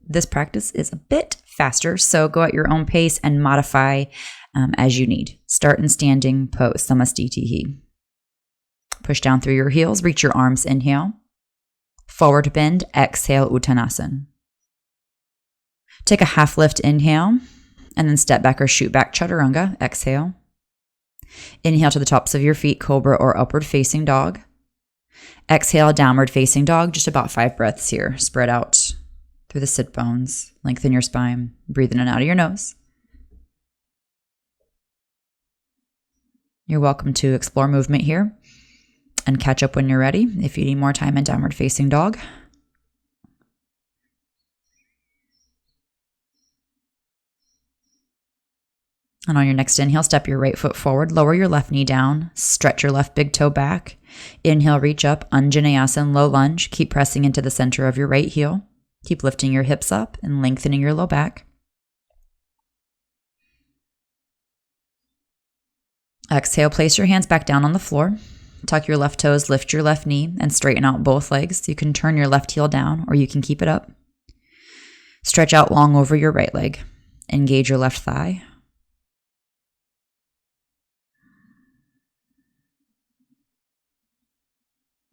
This practice is a bit faster, so go at your own pace and modify as you need. Start in standing pose, samastitihi. Push down through your heels, reach your arms, inhale. Forward bend, exhale, Uttanasana. Take a half lift, inhale, and then step back or shoot back, chaturanga, exhale. Inhale to the tops of your feet, cobra or upward facing dog. Exhale, downward facing dog, just about 5 breaths here. Spread out through the sit bones, lengthen your spine, breathe in and out of your nose. You're welcome to explore movement here and catch up when you're ready if you need more time in downward facing dog. And on your next inhale, step your right foot forward, lower your left knee down, stretch your left big toe back. Inhale, reach up, Anjaneyasana, low lunge. Keep pressing into the center of your right heel. Keep lifting your hips up and lengthening your low back. Exhale, place your hands back down on the floor. Tuck your left toes, lift your left knee, and straighten out both legs. You can turn your left heel down, or you can keep it up. Stretch out long over your right leg. Engage your left thigh.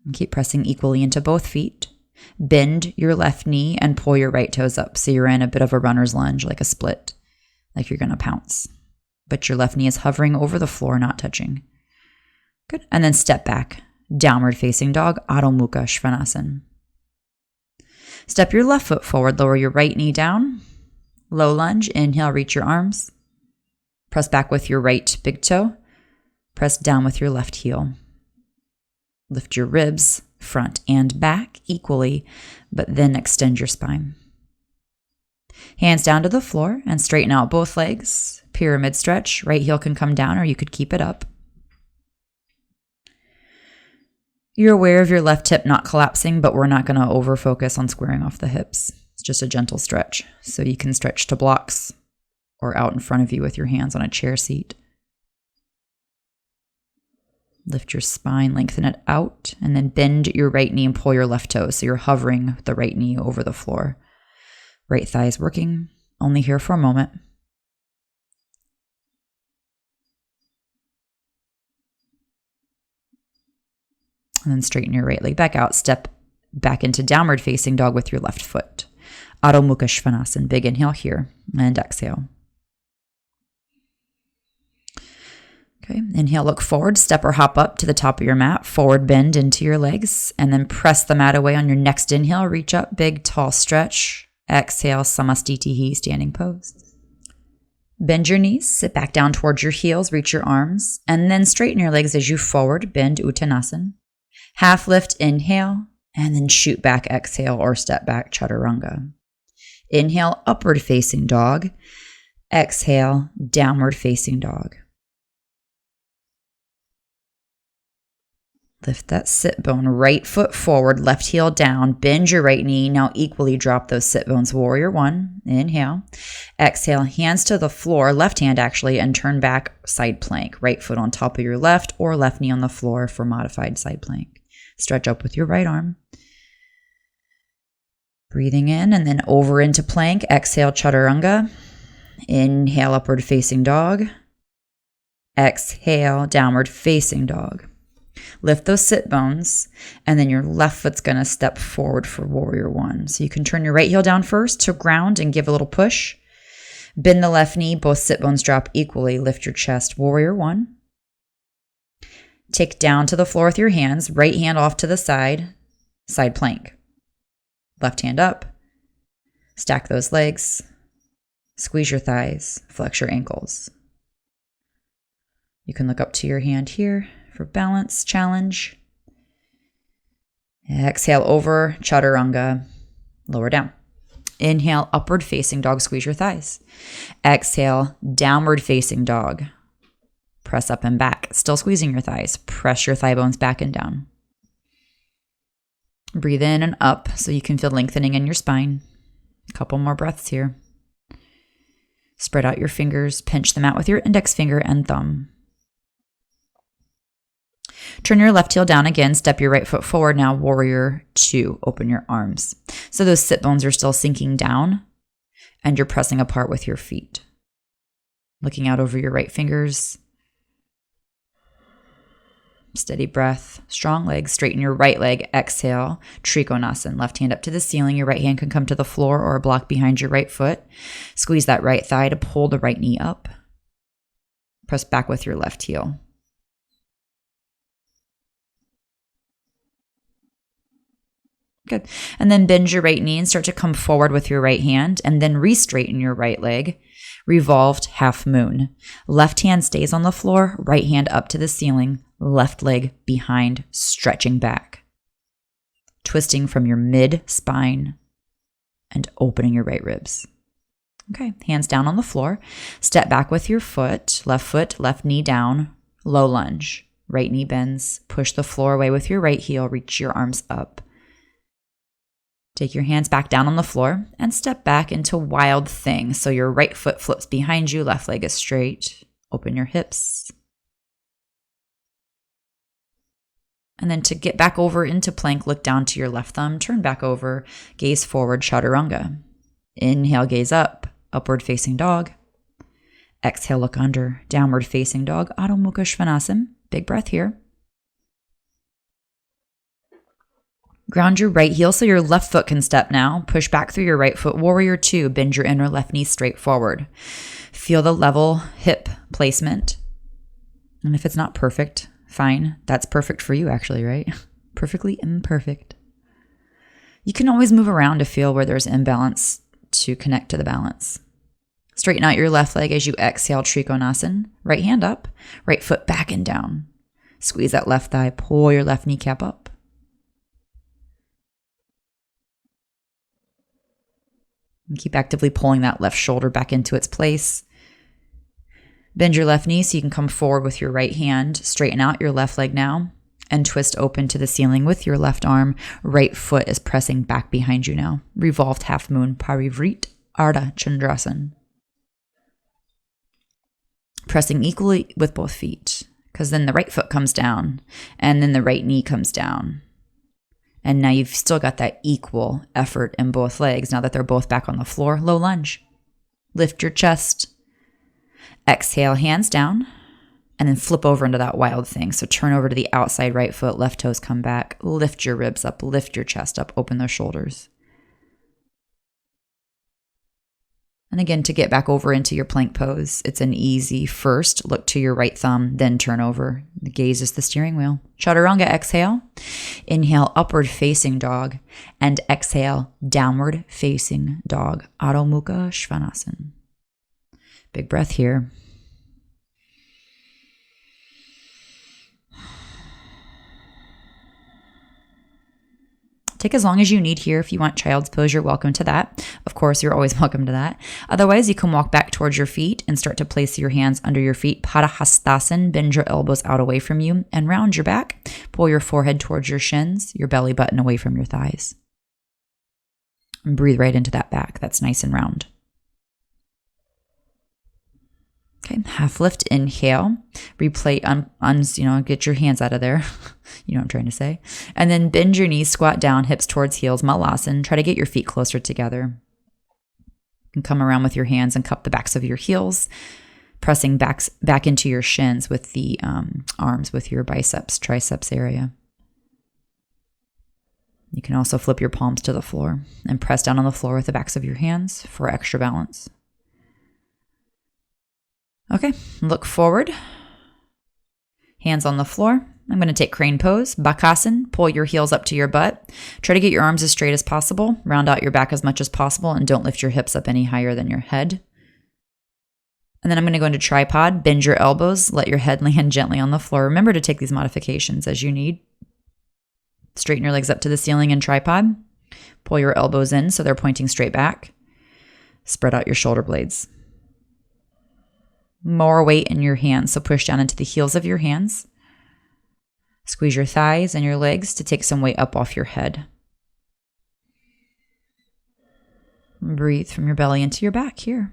And keep pressing equally into both feet. Bend your left knee and pull your right toes up so you're in a bit of a runner's lunge, like a split, like you're going to pounce. But your left knee is hovering over the floor, not touching. Good. And then step back. Downward facing dog, Adho Mukha Svanasana. Step your left foot forward, lower your right knee down. Low lunge, inhale, reach your arms. Press back with your right big toe. Press down with your left heel. Lift your ribs, front and back equally, but then extend your spine. Hands down to the floor and straighten out both legs. Pyramid stretch. Right heel can come down, or you could keep it up. You're aware of your left hip not collapsing, but we're not going to over-focus on squaring off the hips. It's just a gentle stretch. So you can stretch to blocks or out in front of you with your hands on a chair seat. Lift your spine, lengthen it out, and then bend your right knee and pull your left toe. So you're hovering the right knee over the floor. Right thigh is working, only here for a moment. And then straighten your right leg back out. Step back into downward facing dog with your left foot. Adho Mukha Svanasana. Big inhale here and exhale. Okay, inhale, look forward, step or hop up to the top of your mat, forward bend into your legs, and then press the mat away on your next inhale. Reach up, big, tall stretch. Exhale, samastitihi, standing pose. Bend your knees, sit back down towards your heels, reach your arms, and then straighten your legs as you forward bend, Uttanasana. Half lift, inhale, and then shoot back, exhale, or step back, chaturanga. Inhale, upward facing dog. Exhale, downward facing dog. Lift that sit bone, right foot forward, left heel down, bend your right knee. Now equally drop those sit bones. Warrior one, inhale. Exhale, hands to the floor, left hand actually, and turn back, side plank. Right foot on top of your left or left knee on the floor for modified side plank. Stretch up with your right arm. Breathing in and then over into plank. Exhale, chaturanga. Inhale, upward facing dog. Exhale, downward facing dog. Lift those sit bones, and then your left foot's going to step forward for warrior one. So you can turn your right heel down first to ground and give a little push. Bend the left knee, both sit bones drop equally. Lift your chest, warrior one. Take down to the floor with your hands, right hand off to the side, side plank. Left hand up. Stack those legs. Squeeze your thighs, flex your ankles. You can look up to your hand here for balance, challenge. Exhale over, chaturanga, lower down. Inhale, upward facing dog, squeeze your thighs. Exhale, downward facing dog. Press up and back, still squeezing your thighs. Press your thigh bones back and down. Breathe in and up so you can feel lengthening in your spine. A couple more breaths here. Spread out your fingers, pinch them out with your index finger and thumb. Turn your left heel down again. Step your right foot forward. Now, warrior two. Open your arms. So those sit bones are still sinking down and you're pressing apart with your feet. Looking out over your right fingers. Steady breath. Strong legs. Straighten your right leg. Exhale. Trikonasana. Left hand up to the ceiling. Your right hand can come to the floor or a block behind your right foot. Squeeze that right thigh to pull the right knee up. Press back with your left heel. Good. And then bend your right knee and start to come forward with your right hand and then re-straighten your right leg. Revolved half moon. Left hand stays on the floor, right hand up to the ceiling, left leg behind, stretching back. Twisting from your mid-spine and opening your right ribs. Okay, hands down on the floor. Step back with your foot, left knee down, low lunge. Right knee bends. Push the floor away with your right heel. Reach your arms up. Take your hands back down on the floor and step back into wild thing. So your right foot flips behind you, left leg is straight. Open your hips. And then to get back over into plank, look down to your left thumb, turn back over, gaze forward, chaturanga. Inhale, gaze up, upward facing dog. Exhale, look under, downward facing dog, Adho Mukha Svanasana. Big breath here. Ground your right heel so your left foot can step now. Push back through your right foot, warrior two. Bend your inner left knee straight forward. Feel the level hip placement. And if it's not perfect, fine. That's perfect for you actually, right? Perfectly imperfect. You can always move around to feel where there's imbalance to connect to the balance. Straighten out your left leg as you exhale, Trikonasana. Right hand up, right foot back and down. Squeeze that left thigh, pull your left kneecap up. And keep actively pulling that left shoulder back into its place. Bend your left knee so you can come forward with your right hand. Straighten out your left leg now and twist open to the ceiling with your left arm. Right foot is pressing back behind you now. Revolved half moon, Parivrit Ardha Chandrasana. Pressing equally with both feet because then the right foot comes down and then the right knee comes down. And now you've still got that equal effort in both legs now that they're both back on the floor. Low lunge. Lift your chest. Exhale, hands down. And then flip over into that wild thing. So turn over to the outside right foot. Left toes come back. Lift your ribs up. Lift your chest up. Open those shoulders. And again, to get back over into your plank pose, it's an easy first look to your right thumb, then turn over. The gaze is the steering wheel. Chaturanga, exhale. Inhale, upward facing dog. And exhale, downward facing dog. Adho Mukha Svanasana. Big breath here. Take as long as you need here. If you want child's pose, you're welcome to that. Of course, you're always welcome to that. Otherwise, you can walk back towards your feet and start to place your hands under your feet. Padahastasana, bend your elbows out away from you and round your back. Pull your forehead towards your shins, your belly button away from your thighs. And breathe right into that back. That's nice and round. Okay, half lift, inhale, replay, get your hands out of there. You know what I'm trying to say. And then bend your knees, squat down, hips towards heels, malasana. Try to get your feet closer together. And come around with your hands and cup the backs of your heels, pressing back into your shins with the arms, with your biceps, triceps area. You can also flip your palms to the floor and press down on the floor with the backs of your hands for extra balance. Okay, look forward. Hands on the floor. I'm going to take crane pose, Bakasana. Pull your heels up to your butt. Try to get your arms as straight as possible. Round out your back as much as possible and don't lift your hips up any higher than your head. And then I'm going to go into tripod. Bend your elbows. Let your head land gently on the floor. Remember to take these modifications as you need. Straighten your legs up to the ceiling in tripod. Pull your elbows in so they're pointing straight back. Spread out your shoulder blades. More weight in your hands, so push down into the heels of your hands. Squeeze your thighs and your legs to take some weight up off your head. Breathe from your belly into your back here.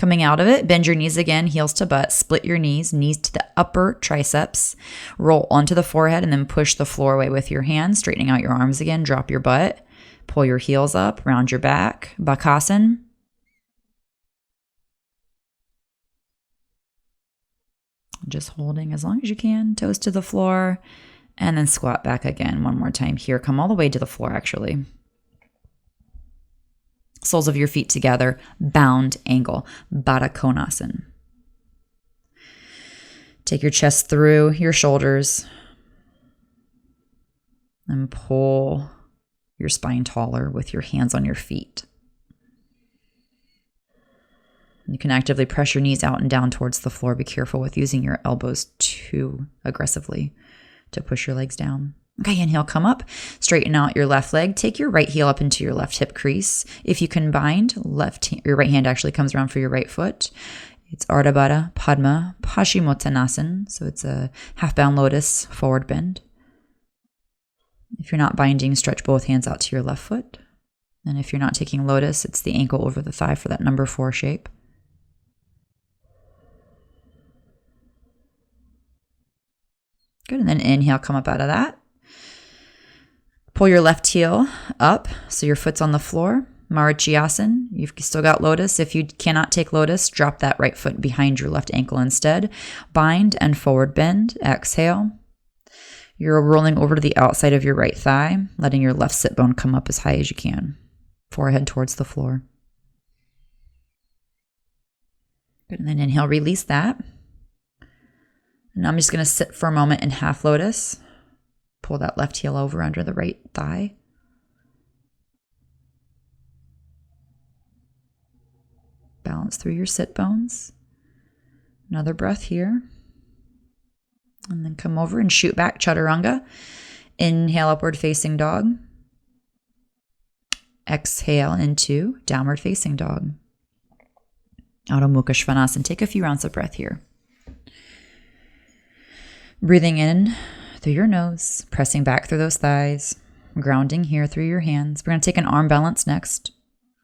Coming out of it, bend your knees again, heels to butt, split your knees, knees to the upper triceps, roll onto the forehead, and then push the floor away with your hands, straightening out your arms again, drop your butt, pull your heels up, round your back, Bakasana. Just holding as long as you can, toes to the floor, and then squat back again one more time here. Come all the way to the floor, actually. Soles of your feet together, bound angle, Baddha Konasana. Take your chest through your shoulders and pull your spine taller with your hands on your feet. You can actively press your knees out and down towards the floor. Be careful with using your elbows too aggressively to push your legs down. Okay, inhale, come up, straighten out your left leg. Take your right heel up into your left hip crease. If you can bind, your right hand actually comes around for your right foot. It's Ardha Baddha Padma Paschimottanasana. So it's a half bound lotus forward bend. If you're not binding, stretch both hands out to your left foot. And if you're not taking lotus, it's the ankle over the thigh for that number 4 shape. Good, and then inhale, come up out of that. Pull your left heel up so your foot's on the floor. Marichyasana. You've still got lotus. If you cannot take lotus, drop that right foot behind your left ankle instead. Bind and forward bend. Exhale. You're rolling over to the outside of your right thigh, letting your left sit bone come up as high as you can. Forehead towards the floor. Good, and then inhale, release that. And I'm just going to sit for a moment in half lotus. Pull that left heel over under the right thigh. Balance through your sit bones. Another breath here. And then come over and shoot back, Chaturanga. Inhale, upward facing dog. Exhale into downward facing dog. Adho Mukha Svanasana. Take a few rounds of breath here. Breathing in through your nose, pressing back through those thighs, grounding here through your hands. We're going to take an arm balance next,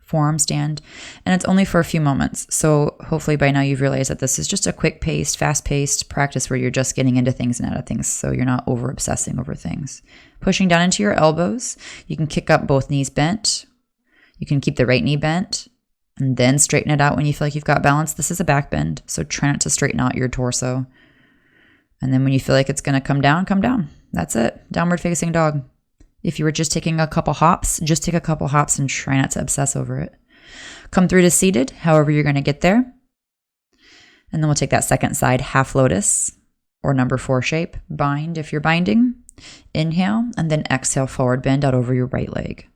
forearm stand, and it's only for a few moments. So hopefully by now you've realized that this is just a quick-paced, fast-paced practice where you're just getting into things and out of things, so you're not over-obsessing over things. Pushing down into your elbows, you can kick up both knees bent. You can keep the right knee bent, and then straighten it out when you feel like you've got balance. This is a back bend, so try not to straighten out your torso. And then when you feel like it's going to come down, come down. That's it. Downward facing dog. If you were just taking a couple hops, just take a couple hops and try not to obsess over it. Come through to seated, however you're going to get there. And then we'll take that second side, half lotus or number 4 shape. Bind if you're binding. Inhale, and then exhale, forward bend out over your right leg.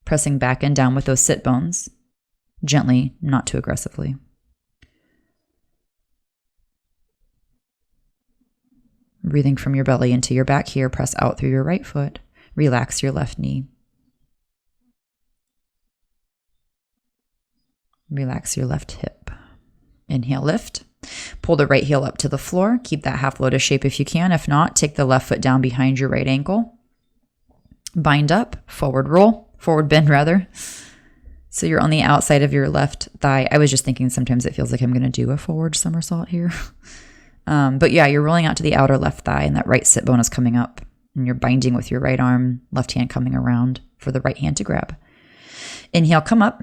Pressing back and down with those sit bones. Gently, not too aggressively. Breathing from your belly into your back here, press out through your right foot. Relax your left knee. Relax your left hip. Inhale, lift. Pull the right heel up to the floor. Keep that half lotus shape if you can. If not, take the left foot down behind your right ankle. Bind up, forward roll, forward bend rather. So you're on the outside of your left thigh. I was just thinking sometimes it feels like I'm going to do a forward somersault here. But yeah, you're rolling out to the outer left thigh and that right sit bone is coming up and you're binding with your right arm, left hand coming around for the right hand to grab. Inhale, come up,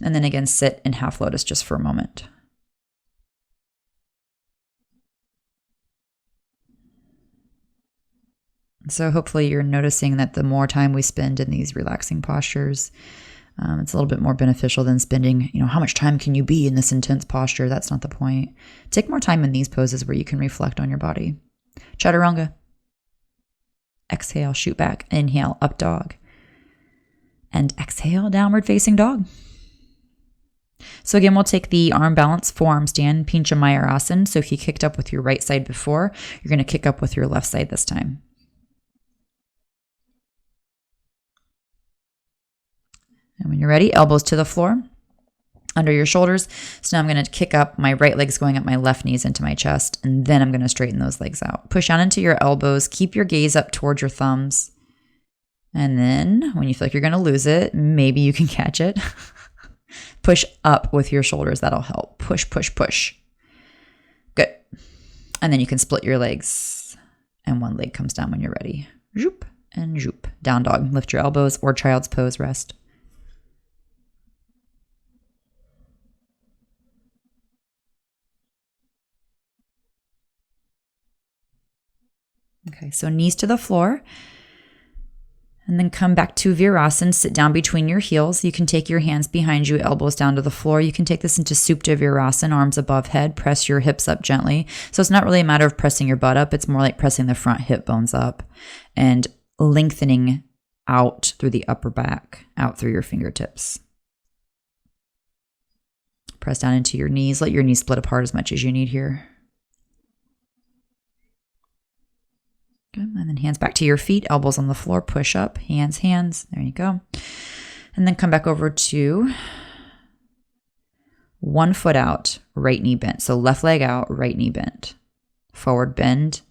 and then again, sit in half lotus just for a moment. So hopefully you're noticing that the more time we spend in these relaxing postures, it's a little bit more beneficial than spending, how much time can you be in this intense posture? That's not the point. Take more time in these poses where you can reflect on your body. Chaturanga. Exhale, shoot back. Inhale, up dog. And exhale, downward facing dog. So again, we'll take the arm balance, forearm stand, Pincha Mayurasana. So if you kicked up with your right side before, you're going to kick up with your left side this time. And when you're ready, elbows to the floor, under your shoulders. So now I'm going to kick up, my right leg's going up my left knees into my chest, and then I'm going to straighten those legs out. Push on into your elbows, keep your gaze up towards your thumbs. And then when you feel like you're going to lose it, maybe you can catch it. Push up with your shoulders. That'll help. Push, push, push. Good. And then you can split your legs. And one leg comes down when you're ready. Zoop and zoop. Down dog. Lift your elbows or child's pose. Rest. Okay, so knees to the floor. And then come back to Virasana. Sit down between your heels. You can take your hands behind you, elbows down to the floor. You can take this into Supta Virasana, arms above head. Press your hips up gently. So it's not really a matter of pressing your butt up. It's more like pressing the front hip bones up and lengthening out through the upper back, out through your fingertips. Press down into your knees. Let your knees split apart as much as you need here. Good. And then hands back to your feet, elbows on the floor, push up, hands, hands. There you go. And then come back over to one foot out, right knee bent. So left leg out, right knee bent. Forward bend.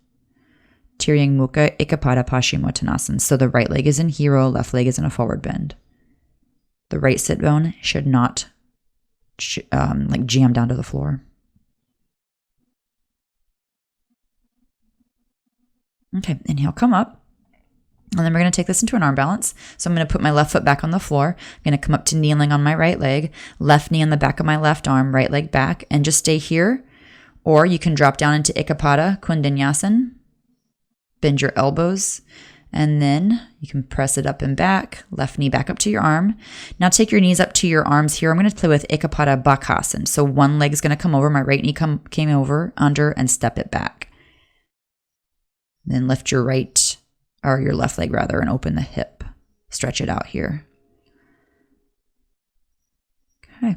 Tiryang Mukha Ekapada Paschimottanasana. So the right leg is in hero, left leg is in a forward bend. The right sit bone should not jam down to the floor. Okay, inhale, come up. And then we're going to take this into an arm balance. So I'm going to put my left foot back on the floor. I'm going to come up to kneeling on my right leg, left knee on the back of my left arm, right leg back, and just stay here. Or you can drop down into Ekapada Kundanyasana. Bend your elbows, and then you can press it up and back, left knee back up to your arm. Now take your knees up to your arms here. I'm going to play with Ekapada Bakasana. So one leg is going to come over, my right knee came over, under, and step it back. Then lift your right, or your left leg rather, and open the hip. Stretch it out here. Okay.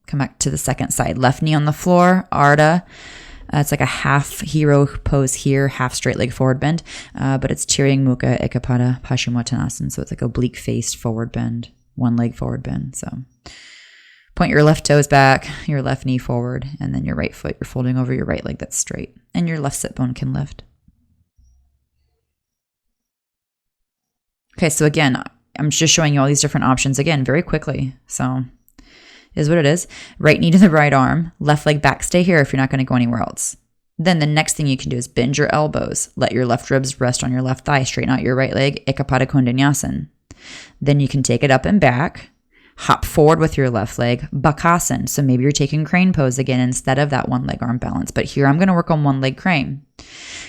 Come back to the second side. Left knee on the floor, Ardha. It's like a half hero pose here, half straight leg forward bend, but it's Tiryang Mukha Ekapada Paschimottanasana. So it's like oblique faced forward bend, one leg forward bend. So point your left toes back, your left knee forward, and then your right foot, you're folding over your right leg that's straight, and your left sit bone can lift. Okay, so again, I'm just showing you all these different options again very quickly. So is what it is. Right knee to the right arm, left leg back, stay here if you're not going to go anywhere else. Then the next thing you can do is bend your elbows. Let your left ribs rest on your left thigh. Straighten out your right leg, Ekapada Kundanyasana. Then you can take it up and back. Hop forward with your left leg, Bakasana. So maybe you're taking crane pose again instead of that one leg arm balance. But here I'm going to work on one leg crane.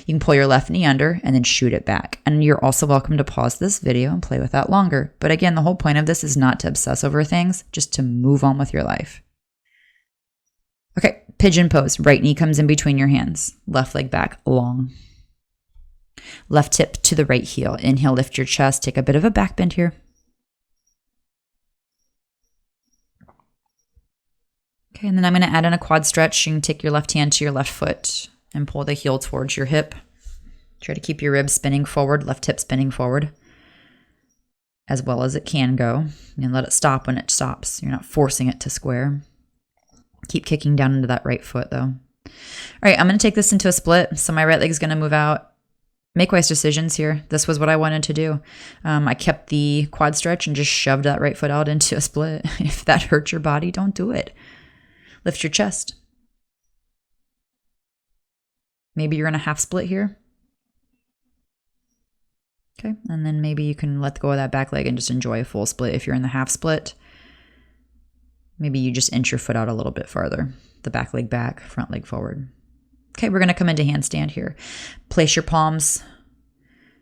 You can pull your left knee under and then shoot it back. And you're also welcome to pause this video and play with that longer. But again, the whole point of this is not to obsess over things, just to move on with your life. Okay, pigeon pose. Right knee comes in between your hands. Left leg back, long. Left hip to the right heel. Inhale, lift your chest. Take a bit of a back bend here. Okay, and then I'm going to add in a quad stretch. You can take your left hand to your left foot and pull the heel towards your hip. Try to keep your ribs spinning forward, left hip spinning forward as well as it can go. And let it stop when it stops. You're not forcing it to square. Keep kicking down into that right foot though. All right, I'm going to take this into a split. So my right leg is going to move out. Make wise decisions here. This was what I wanted to do. I kept the quad stretch and just shoved that right foot out into a split. If that hurts your body, don't do it. Lift your chest. Maybe you're in a half split here. Okay, and then maybe you can let go of that back leg and just enjoy a full split. If you're in the half split, maybe you just inch your foot out a little bit farther. The back leg back, front leg forward. Okay, we're going to come into handstand here. Place your palms.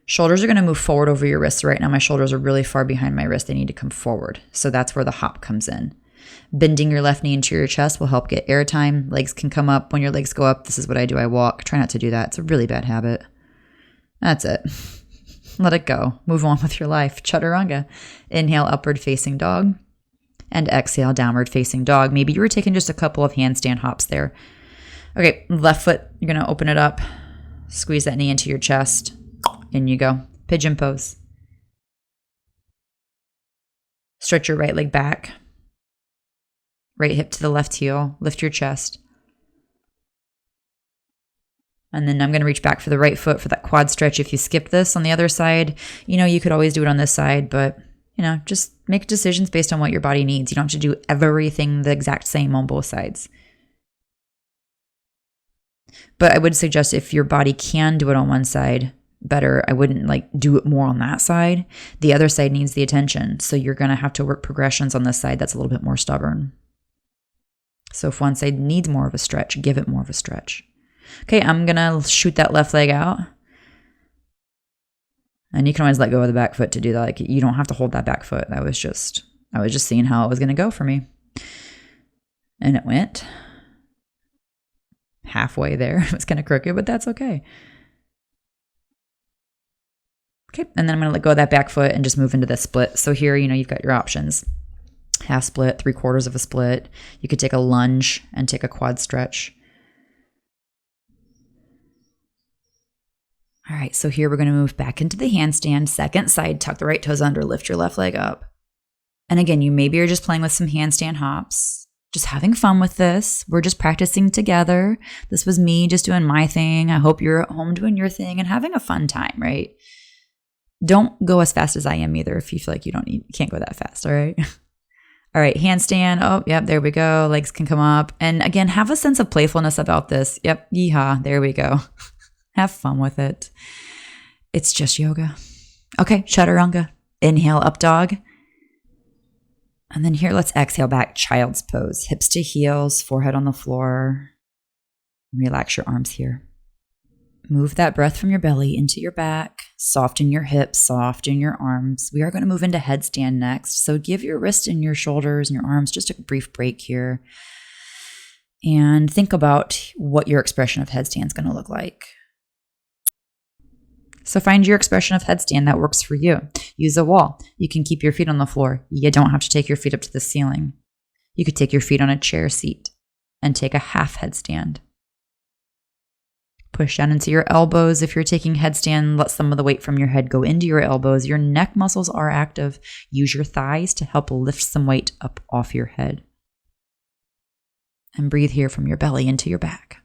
Shoulders are going to move forward over your wrists. Right now my shoulders are really far behind my wrist. They need to come forward. So that's where the hop comes in. Bending your left knee into your chest will help get air time. Legs can come up. When your legs go up, this is what I do. I walk. Try not to do that. It's a really bad habit. That's it. Let it go. Move on with your life. Chaturanga. Inhale, upward facing dog. And exhale, downward facing dog. Maybe you were taking just a couple of handstand hops there. Okay, left foot, you're going to open it up. Squeeze that knee into your chest. In you go. Pigeon pose. Stretch your right leg back. Right hip to the left heel. Lift your chest. And then I'm going to reach back for the right foot for that quad stretch. If you skip this on the other side, you could always do it on this side, but, just make decisions based on what your body needs. You don't have to do everything the exact same on both sides. But I would suggest if your body can do it on one side better, I wouldn't do it more on that side. The other side needs the attention. So you're going to have to work progressions on this side that's a little bit more stubborn. So if one side needs more of a stretch, give it more of a stretch. Okay, I'm going to shoot that left leg out. And you can always let go of the back foot to do that. You don't have to hold that back foot. I was just seeing how it was going to go for me. And it went halfway there. It was kind of crooked, but that's okay. Okay, and then I'm going to let go of that back foot and just move into the split. So here, you've got your options. Half split, 3/4 of a split. You could take a lunge and take a quad stretch. All right, so here we're going to move back into the handstand. Second side, tuck the right toes under, lift your left leg up. And again, you maybe are just playing with some handstand hops, just having fun with this. We're just practicing together. This was me just doing my thing. I hope you're at home doing your thing and having a fun time, right? Don't go as fast as I am either if you feel like you can't go that fast, all right? All right, handstand. Oh, yep, there we go. Legs can come up. And again, have a sense of playfulness about this. Yep, yeehaw, there we go. Have fun with it. It's just yoga. Okay, chaturanga. Inhale, up dog. And then here, let's exhale back, child's pose. Hips to heels, forehead on the floor. Relax your arms here. Move that breath from your belly into your back. Soften your hips, soften your arms. We are going to move into headstand next. So give your wrist and your shoulders and your arms just a brief break here. And think about what your expression of headstand is going to look like. So find your expression of headstand that works for you. Use a wall. You can keep your feet on the floor. You don't have to take your feet up to the ceiling. You could take your feet on a chair seat and take a half headstand. Push down into your elbows. If you're taking headstand, let some of the weight from your head go into your elbows. Your neck muscles are active. Use your thighs to help lift some weight up off your head. And breathe here from your belly into your back.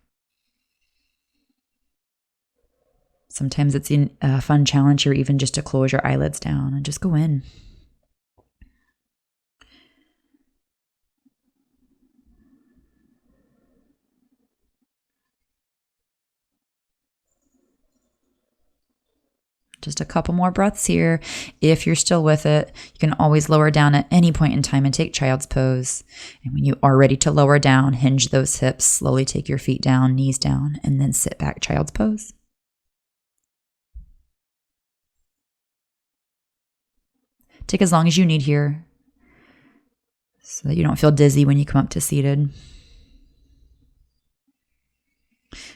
Sometimes it's a fun challenge here even just to close your eyelids down and just go in. Just a couple more breaths here. If you're still with it, you can always lower down at any point in time and take child's pose. And when you are ready to lower down, hinge those hips, slowly take your feet down, knees down, and then sit back, child's pose. Take as long as you need here so that you don't feel dizzy when you come up to seated.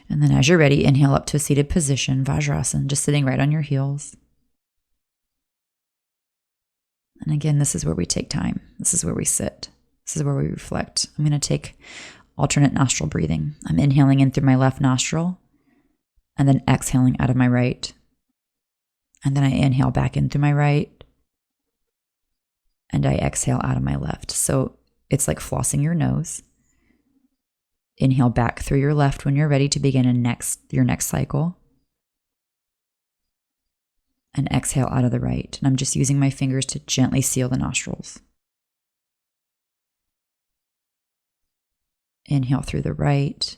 And then as you're ready, inhale up to a seated position, Vajrasana, just sitting right on your heels. And again, this is where we take time. This is where we sit. This is where we reflect. I'm going to take alternate nostril breathing. I'm inhaling in through my left nostril and then exhaling out of my right. And then I inhale back in through my right and I exhale out of my left. So it's like flossing your nose. Inhale back through your left when you're ready to begin your next cycle. And exhale out of the right. And I'm just using my fingers to gently seal the nostrils. Inhale through the right.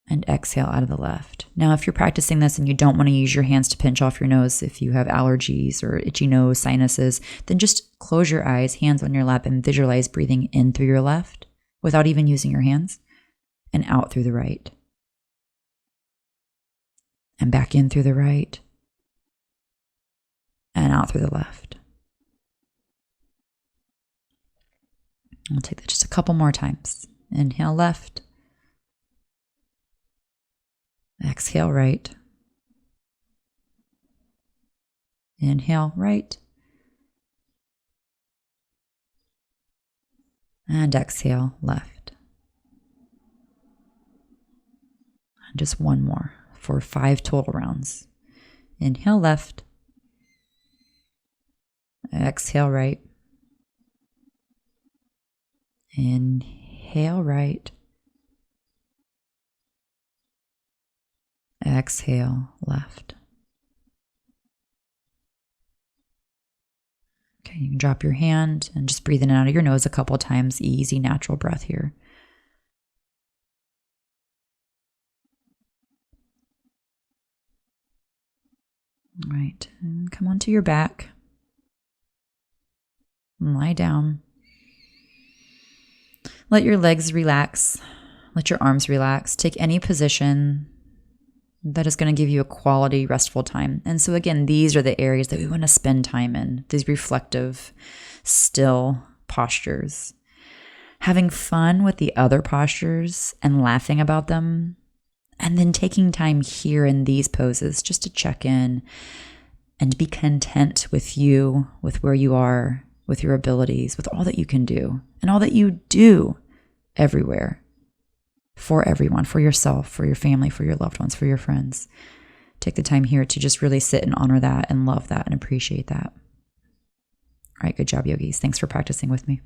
And exhale out of the left. Now, if you're practicing this and you don't want to use your hands to pinch off your nose, if you have allergies or itchy nose, sinuses, then just close your eyes, hands on your lap, and visualize breathing in through your left without even using your hands, and out through the right. And back in through the right, and out through the left. We'll take that just a couple more times. Inhale left. Exhale right. Inhale right. And exhale left. And just one more for 5 total rounds. Inhale left. Exhale right. Inhale right. Exhale left. Okay, you can drop your hand and just breathe in and out of your nose a couple of times. Easy, natural breath here. All right, and come onto your back. And lie down. Let your legs relax. Let your arms relax. Take any position that is going to give you a quality, restful time. And so again, these are the areas that we want to spend time in, these reflective, still postures. Having fun with the other postures and laughing about them, and then taking time here in these poses just to check in and be content with you, with where you are, with your abilities, with all that you can do, and all that you do everywhere. For everyone, for yourself, for your family, for your loved ones, for your friends. Take the time here to just really sit and honor that and love that and appreciate that. All right, good job, yogis. Thanks for practicing with me.